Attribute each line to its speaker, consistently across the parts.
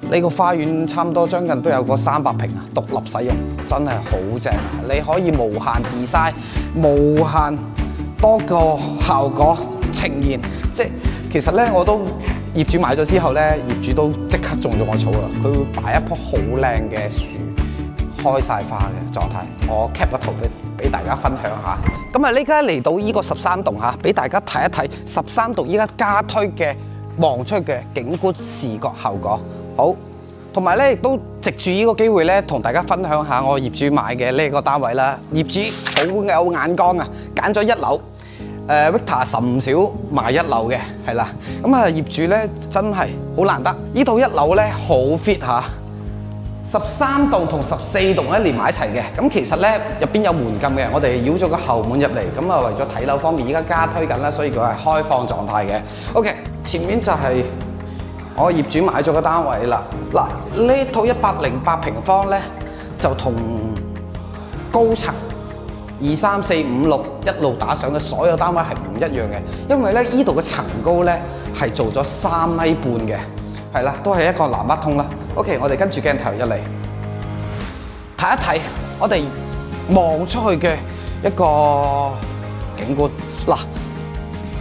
Speaker 1: 呢個花園差唔多將近都有個300平啊，獨立使用，真係好正啊！你可以無限 design， 無限多個效果呈現。即係其實咧，我都業主買咗之後咧，業主都即刻種咗我草啊！佢會擺一棵好靚嘅樹，開晒花嘅狀態。我 cap 個圖俾大家分享下。咁啊，呢家嚟到呢個13棟嚇，俾大家睇一睇13棟依家加推嘅望出嘅景觀視覺效果。好，同埋咧亦都藉住呢個機會咧，同大家分享下我業主買嘅呢個單位啦。業主好有眼光啊，揀咗1樓。Victor 甚少賣1樓嘅，係啦。咁啊，業主咧真係好難得。呢套1樓咧好 fit 嚇，13棟同14棟咧連埋一齊嘅。咁其實咧入邊有門禁嘅，我哋繞咗個後門入嚟。咁啊，為咗睇樓方面，依家加推緊啦，所以佢係開放狀態嘅。OK， 前面就係我業主買咗個單位啦。嗱，呢套108平方咧，就同高層2、3、4、5、6一路打上嘅所有單位係唔一樣嘅，因為咧呢度嘅層高咧係做咗3.5米嘅，係啦，都係一個南北通啦。OK， 我哋跟住鏡頭入嚟睇一睇，我哋望出去嘅一個景觀。嗱，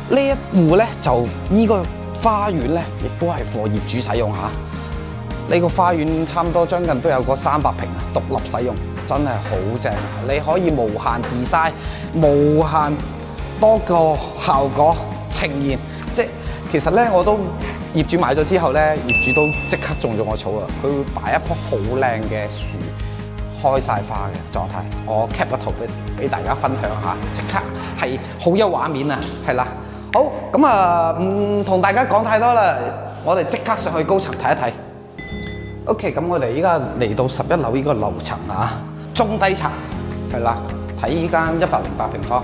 Speaker 1: 呢一戶咧就呢個花園咧，亦都係俾業主使用嚇。呢個花園差唔多將近都有個300平啊，獨立使用，真係好正啊！你可以無限 design， 無限多個效果呈現。即係其實咧，我都業主買咗之後咧，業主都即刻種咗我草啊！佢會擺一棵好靚嘅樹，開晒花嘅狀態。我 cap 個圖俾大家分享下，即刻係好有畫面啊！係啦，好咁啊，唔同大家講太多啦，我哋即刻上去高層睇一睇。OK， 咁我哋依家嚟到11樓呢個樓層啊，中低層係啦，睇依間108平方，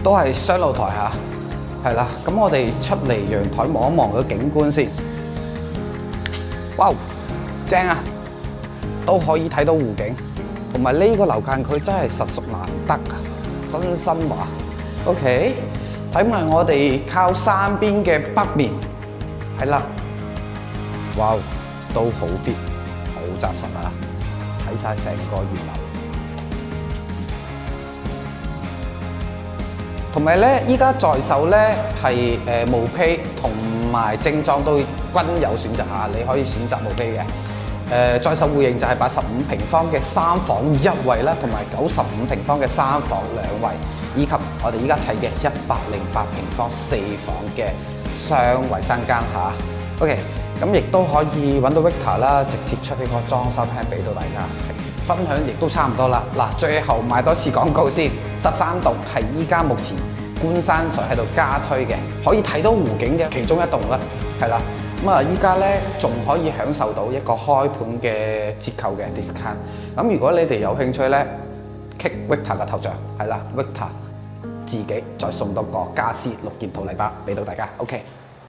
Speaker 1: 都係雙露台嚇，係啦。咁我哋出嚟陽台望一望個景觀先，哇，正啊，都可以睇到湖景，同埋呢個樓間佢真係實屬難得啊，真心話。OK， 睇埋我哋靠山邊嘅北面。係啦，哇，都好 fit， 好紮實啊！睇晒成個月樓，同埋咧，依家在售咧係毛坯同埋正裝都均有選擇嚇，你可以選擇毛坯嘅。在售戶型就係85平方嘅3房1衛啦，同埋95平方嘅3房2衛，以及我哋依家睇嘅108平方4房嘅雙衛生間嚇。OK， 咁亦都可以揾到 Victor 啦，直接出呢個裝修 plan 俾到大家。分享亦都差唔多啦。嗱，最後賣多次廣告先，13棟係依家目前觀山水喺度加推嘅，可以睇到湖景嘅其中一棟啦，係啦。咁啊，依家咧仲可以享受到一個開盤嘅折扣嘅 discount。咁如果你哋有興趣咧 ，click Victor 嘅頭像，係啦 ，Victor 自己再送多個家私6件套禮包俾到大家。OK。